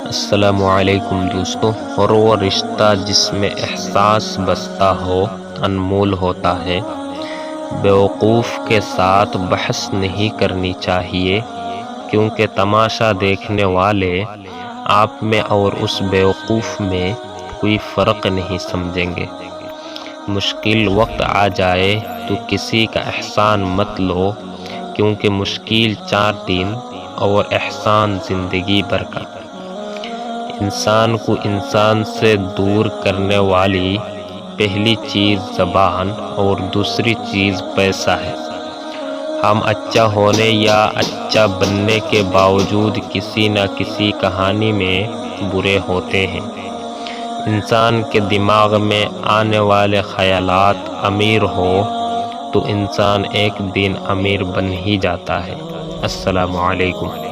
السلام علیکم دوستو، اور وہ رشتہ جس میں احساس بستا ہو انمول ہوتا ہے۔ بیوقوف کے ساتھ بحث نہیں کرنی چاہیے، کیونکہ تماشا دیکھنے والے آپ میں اور اس بیوقوف میں کوئی فرق نہیں سمجھیں گے۔ مشکل وقت آ جائے تو کسی کا احسان مت لو، کیونکہ مشکل 4 دن اور احسان زندگی بھر کا۔ انسان کو انسان سے دور کرنے والی پہلی چیز زبان اور دوسری چیز پیسہ ہے۔ ہم اچھا ہونے یا اچھا بننے کے باوجود کسی نہ کسی کہانی میں برے ہوتے ہیں۔ انسان کے دماغ میں آنے والے خیالات امیر ہو تو انسان ایک دن امیر بن ہی جاتا ہے۔ السلام علیکم۔